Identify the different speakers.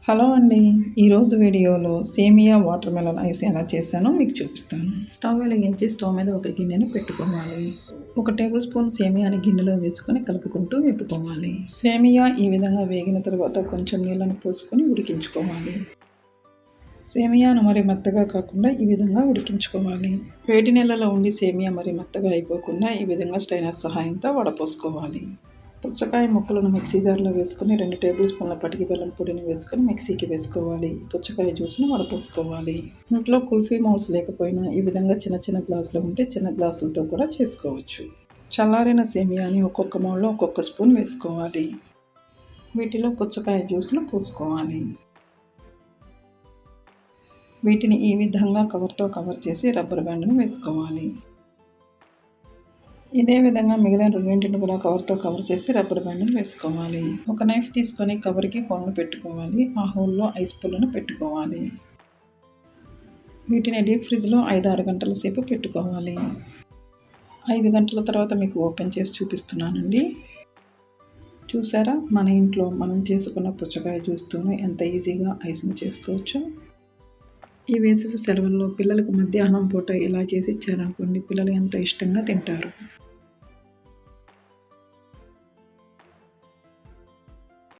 Speaker 1: Hello అండి. ఈరోజు వీడియోలో సేమియా వాటర్ మెలన్ ఐస్ ఎలా చేశానో మీకు చూపిస్తాను. స్టవ్ వెలిగించి స్టవ్ మీద ఒక గిన్నెని పెట్టుకోవాలి. 1 టేబుల్ స్పూన్ సేమియాని గిన్నెలో వేసుకొని కలుపుకుంటూ వేపుకోవాలి. సేమియా ఈ విధంగా వేగిన తర్వాత కొంచెం నీళ్ళని పోసుకొని ఉడికించుకోవాలి. సేమియాను మరి మెత్తగా కాకుండా ఈ విధంగా ఉడికించుకోవాలి. వేడి నీళ్ళలో ఉండి సేమియా మరి మెత్తగా అయిపోకుండా ఈ విధంగా స్ట్రైనర్ సహాయంతో వడపోసుకోవాలి. పుచ్చకాయ ముక్కలను మిక్సీ జార్లో వేసుకొని 2 టేబుల్ స్పూన్ల పటికి బెల్లం పొడిని వేసుకొని మిక్సీకి వేసుకోవాలి. పుచ్చకాయ జ్యూస్ని వడపోసుకోవాలి. ఇంట్లో కుల్ఫీ మౌల్స్ లేకపోయినా ఈ విధంగా చిన్న చిన్న గ్లాసులు ఉంటే చిన్న గ్లాసులతో కూడా చేసుకోవచ్చు. చల్లారిన సేమియాని ఒక్కొక్క మౌల్లో ఒక్కొక్క స్పూన్ వేసుకోవాలి. వీటిలో పుచ్చకాయ జ్యూస్ను పోసుకోవాలి. వీటిని ఈ విధంగా కవర్తో కవర్ చేసి రబ్బర్ బ్యాండ్ను వేసుకోవాలి. ఇదే విధంగా మిగిలిన రెండింటిని కూడా కవర్తో కవర్ చేసి రబ్బర్ బ్యాండ్ను వేసుకోవాలి. ఒక నైఫ్ తీసుకొని కవర్కి హోల్ను పెట్టుకోవాలి. ఆ హోల్లో ఐస్ పుల్లను పెట్టుకోవాలి. వీటిని డీప్ ఫ్రిడ్జ్లో 5-6 గంటల సేపు పెట్టుకోవాలి. 5 గంటల తర్వాత మీకు ఓపెన్ చేసి చూపిస్తున్నానండి. చూసారా, మన ఇంట్లో మనం చేసుకున్న పుచ్చకాయ జ్యూస్తోనే ఎంత ఈజీగా ఐస్ను చేసుకోవచ్చు. ఈ వేసవి సెలవుల్లో పిల్లలకు మధ్యాహ్నం పూట ఇలా చేసి ఇచ్చారనుకోండి, పిల్లలు ఎంతో ఇష్టంగా తింటారు.